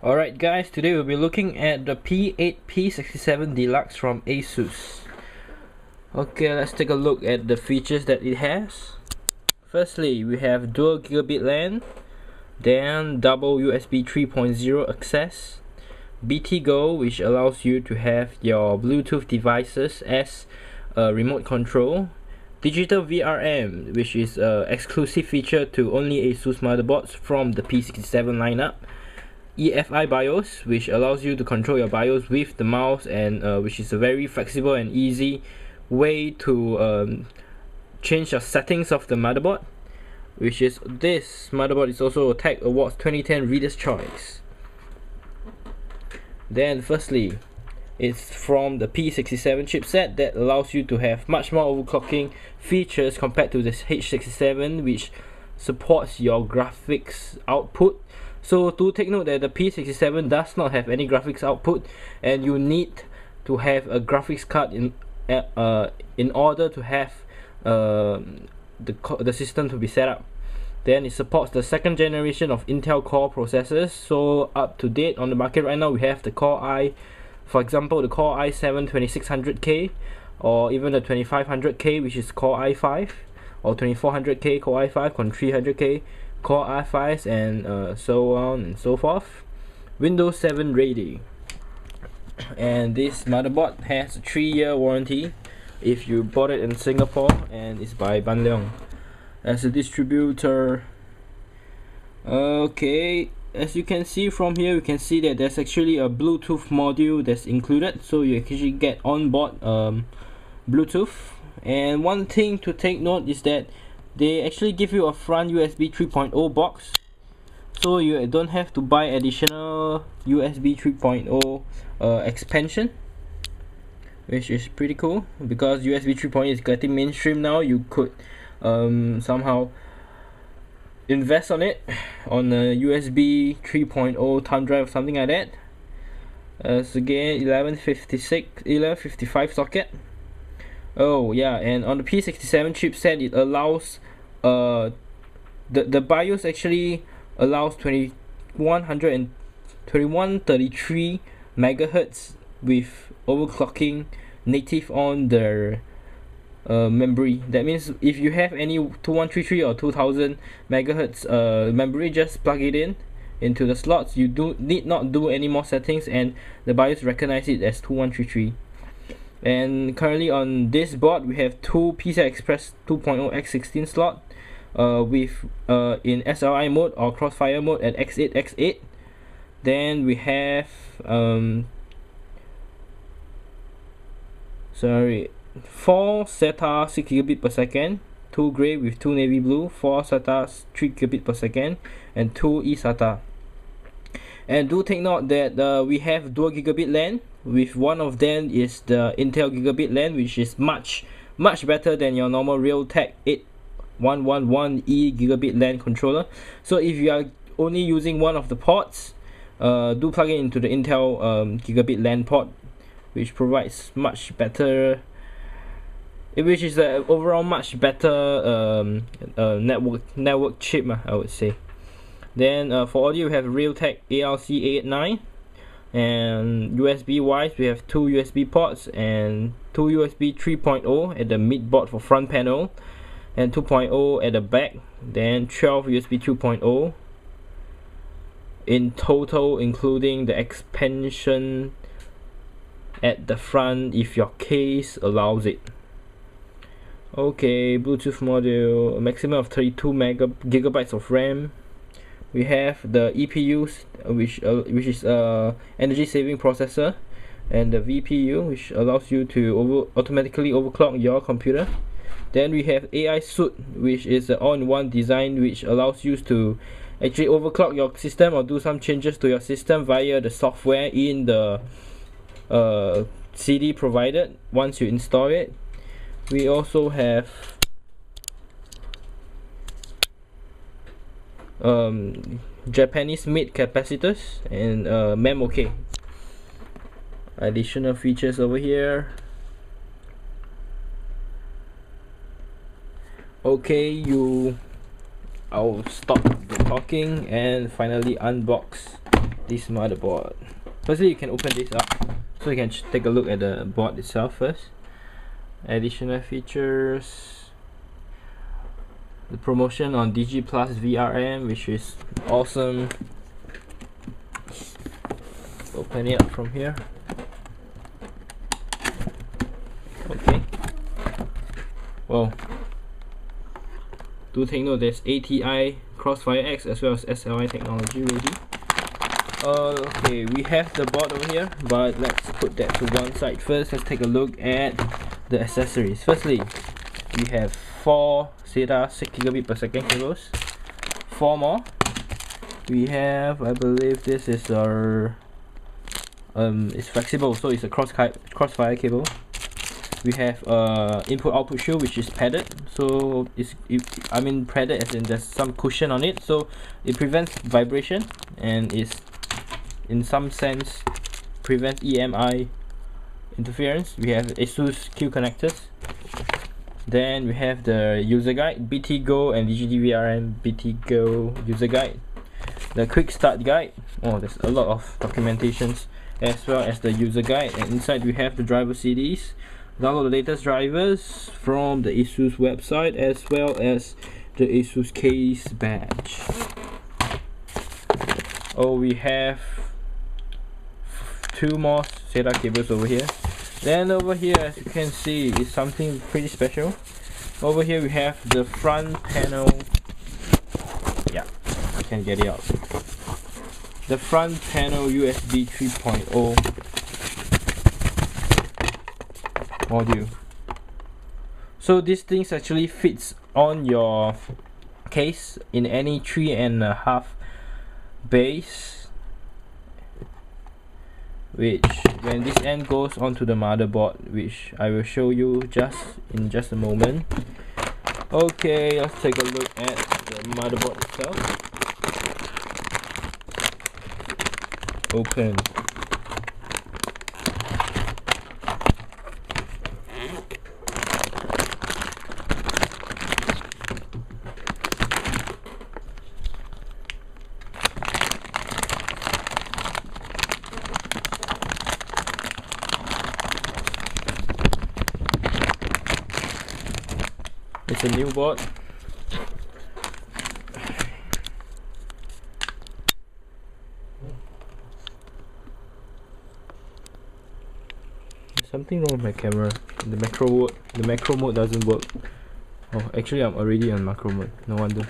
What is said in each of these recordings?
Alright guys, today we'll be looking at the P8P67 Deluxe from Asus. Okay, let's take a look at the features that it has. Firstly, we have dual gigabit LAN, then double USB 3.0 access, BT Go, which allows you to have your Bluetooth devices as a remote control, digital VRM, which is an exclusive feature to only Asus motherboards from the P67 lineup, EFI BIOS, which allows you to control your BIOS with the mouse, and which is a very flexible and easy way to change your settings of the motherboard, which is this motherboard is also a Tech Awards 2010 Reader's Choice. Then firstly, it's from the P67 chipset that allows you to have much more overclocking features compared to this H67, which supports your graphics output. So to take note that the P67 does not have any graphics output, and you need to have a graphics card in order to have the system to be set up. Then it supports the second generation of Intel Core processors. So up to date on the market right now, we have the Core i, for example, the Core i7 2600K, or even the 2500K, which is Core i5, or 2400K Core i5, Core 300K Core i5s, and so on and so forth. Windows 7 ready. And this motherboard has a 3-year warranty if you bought it in Singapore, and it's by Ban Leong as a distributor. Okay, as you can see from here, you can see that there's actually a Bluetooth module that's included, so you actually get onboard Bluetooth. And one thing to take note is that they actually give you a front USB 3.0 box, so you don't have to buy additional USB 3.0 expansion, which is pretty cool because USB 3.0 is getting mainstream now. You could somehow invest on it on a USB 3.0 thumb drive or something like that. As again, 1155 socket. Oh yeah, and on the P67 chipset, it allows the BIOS actually allows 2133 megahertz with overclocking native on the memory. That means if you have any 2133 or 2000 megahertz memory, just plug it into the slots. You need not do any more settings, and the BIOS recognize it as 2133. And currently on this board, we have two PCI Express 2.0 x16 slot with in SLI mode or Crossfire mode at x8 x8. Then we have 4 SATA 6 gigabit per second, 2 gray with 2 navy blue, 4 SATA 3 gigabit per second, and 2 eSATA. And do take note that we have dual gigabit LAN, with one of them is the Intel Gigabit LAN, which is much better than your normal Realtek 8111E Gigabit LAN controller. So if you are only using one of the ports, do plug it into the Intel Gigabit LAN port, which provides much better, which is the overall much better network chip, I would say. Then for audio, we have Realtek ARC889, and USB wise, we have 2 USB ports and 2 USB 3.0 at the mid board for front panel, and 2.0 at the back. Then 12 USB 2.0 in total, including the expansion at the front if your case allows it. Okay, Bluetooth module, a maximum of 32 gigabytes of RAM. We have the EPUs, which is energy saving processor, and the VPU, which allows you to automatically overclock your computer. Then we have AI Suit, which is an all-in-one design which allows you to actually overclock your system or do some changes to your system via the software in the CD provided once you install it. We also have Japanese made capacitors and MemOK. Additional features over here. Okay, I'll stop the talking and finally unbox this motherboard. Firstly, you can open this up so you can take a look at the board itself first. Additional features, the promotion on Digi Plus VRM, which is awesome. Open it up from here. Okay. Well, do take note there's ATI Crossfire X as well as SLI technology ready. Okay, we have the board over here, but let's put that to one side first. Let's take a look at the accessories. Firstly, we have 4 SATA 6 gigabit per second cables. 4 more. We have, I believe this is our it's flexible, so it's a crossfire cable. We have input output shield, which is padded, so I mean padded as in there's some cushion on it, so it prevents vibration and is in some sense prevents EMI interference. We have Asus Q connectors. Then we have the user guide, BT Go and DigiDVRM BT Go user guide. The quick start guide. Oh, there's a lot of documentations, as well as the user guide, and inside we have the driver CDs. Download the latest drivers from the Asus website, as well as the Asus case badge. Oh, we have 2 more SATA cables over here. Then over here, as you can see, is something pretty special. Over here we have the front panel. Yeah, I can get it out. The front panel USB 3.0 module. So this thing actually fits on your case in any 3.5 base, which when this end goes onto the motherboard, which I will show you in just a moment. Okay, let's take a look at the motherboard itself. Open. It's a new board. There's something wrong with my camera. The macro mode doesn't work. Oh, actually I'm already on macro mode. No wonder.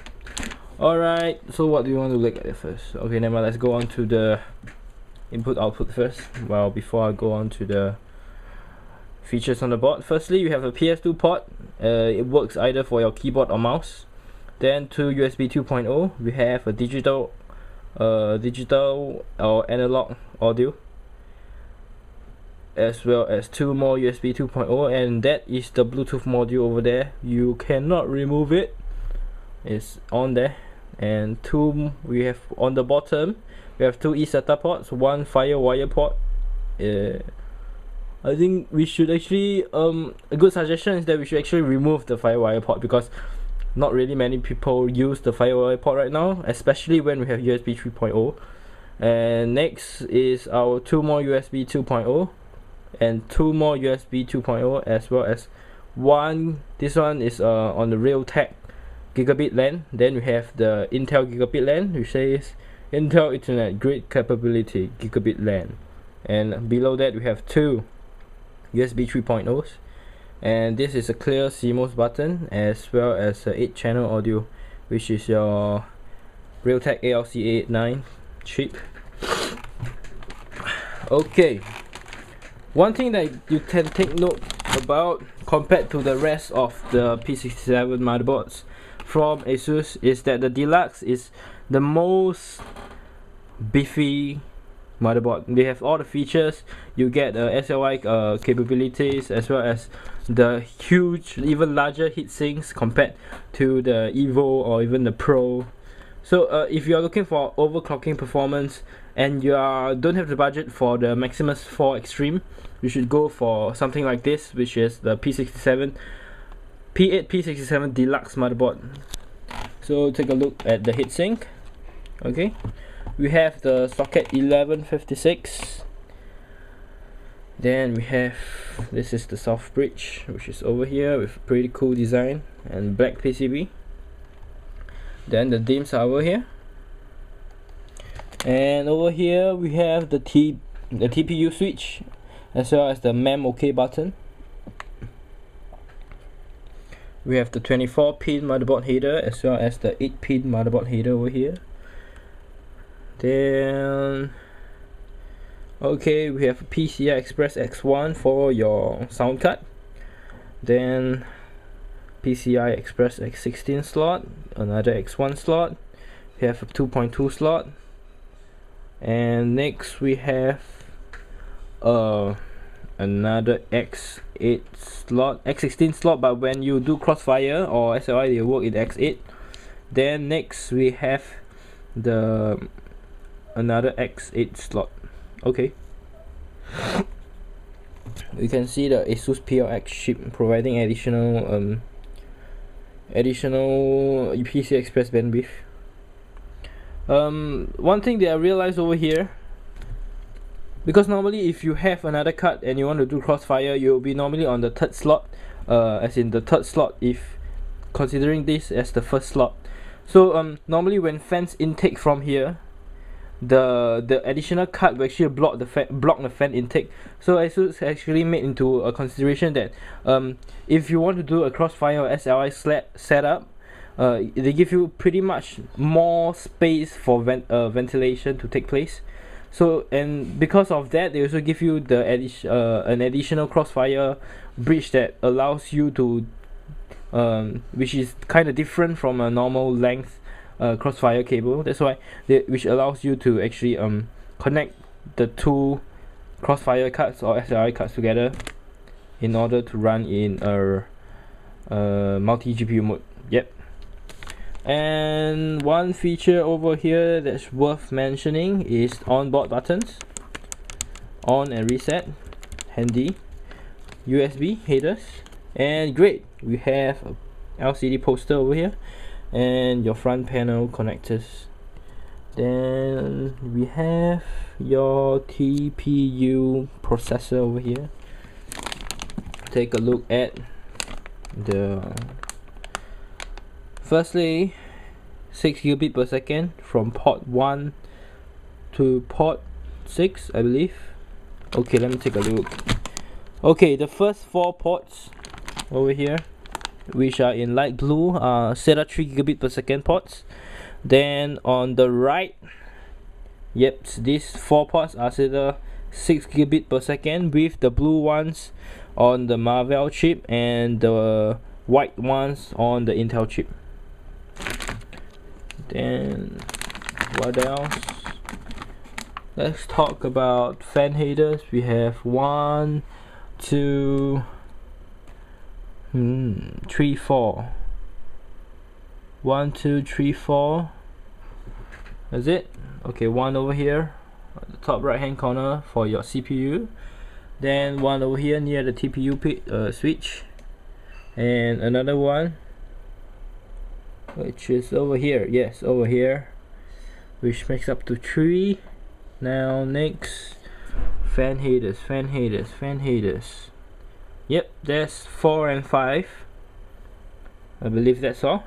Alright, so what do you want to look at first? Okay, never mind, let's go on to the input output first. Well, before I go on to the features on the board. Firstly, you have a PS2 port. It works either for your keyboard or mouse. Then 2 USB 2.0. We have a digital or analog audio, as well as 2 more USB 2.0, and that is the Bluetooth module over there. You cannot remove it. It's on there. And 2 we have on the bottom. We have 2 eSATA ports, 1 FireWire port. I think we should actually a good suggestion is that we should actually remove the FireWire port, because not really many people use the FireWire port right now, especially when we have USB 3.0. And next is our 2 more USB 2.0 and 2 more USB 2.0, as well as this one is on the Realtek Gigabit LAN. Then we have the Intel Gigabit LAN, which says Intel Ethernet Grid Capability Gigabit LAN, and below that we have 2 USB 3.0s, and this is a clear CMOS button, as well as a 8-channel audio, which is your Realtek ALC889 chip. Okay, one thing that you can take note about compared to the rest of the P67 motherboards from Asus is that the Deluxe is the most beefy motherboard. They have all the features. You get SLI capabilities, as well as the huge, even larger heatsinks compared to the Evo or even the Pro. So if you are looking for overclocking performance and you don't have the budget for the Maximus 4 Extreme, you should go for something like this, which is the P8P67 Deluxe motherboard. So take a look at the heatsink. Okay, we have the socket 1156. Then we have, this is the soft bridge, which is over here with pretty cool design and black PCB. Then the DIMMs are over here, and over here we have the TPU switch, as well as the MEM OK button. We have the 24-pin motherboard header, as well as the 8-pin motherboard header over here. Then okay, we have PCI Express X1 for your sound card. Then PCI Express X16 slot, another X1 slot. We have a 2.2 slot, and next we have another X8 slot, X16 slot, but when you do Crossfire or SLI, they work in X8. Then next we have the another X8 slot. Okay, you can see the Asus P8P chip providing additional PCI Express bandwidth. One thing that I realized over here, because normally if you have another card and you want to do Crossfire, you'll be normally on the third slot, as in the third slot if considering this as the first slot. So normally when fans intake from here, the additional card will actually block the fan intake. So Asus actually made into a consideration that if you want to do a Crossfire or SLI setup, they give you pretty much more space for ventilation to take place. So, and because of that, they also give you the an additional Crossfire bridge that allows you to which is kind of different from a normal length Crossfire cable. That's why which allows you to actually connect the two Crossfire cards or SLI cards together in order to run in a multi GPU mode. Yep. And one feature over here that's worth mentioning is onboard buttons, on and reset, handy, USB headers, and great, we have a LCD poster over here and your front panel connectors. Then we have your TPU processor over here. Take a look at the firstly 6 gigabit per second from port 1 to port 6, I believe. Okay, let me take a look. Okay, the first 4 ports over here, which are in light blue, are SATA 3 gigabit per second ports. Then on the right, yep, these 4 ports are SATA 6 gigabit per second, with the blue ones on the Marvell chip and the white ones on the Intel chip. Then what else? Let's talk about fan headers. We have 1, 2, 3, 4. 1, 2, 3, 4. That's it. Okay, one over here at the top right hand corner for your CPU. Then one over here near the TPU switch, and another one which is over here. Yes, over here, which makes up to 3. Now next, fan headers. Yep, that's 4 and 5. I believe that's all.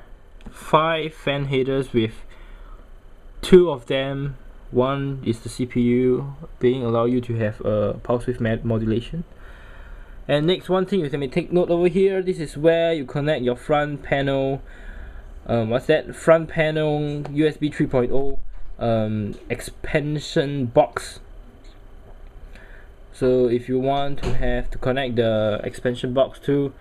5 fan headers with 2 of them. One is the CPU, being allow you to have pulse width modulation. And next, one thing you can take note over here, this is where you connect your front panel front panel USB 3.0 expansion box. So if you want to have to connect the expansion box to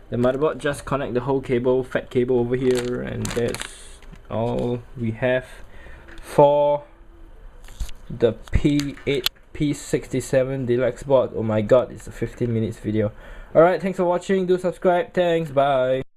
the motherboard, just connect the whole cable, fat cable over here, and that's all we have for the P8P67 Deluxe board. Oh my god, it's a 15 minutes video. Alright, thanks for watching. Do subscribe. Thanks, bye.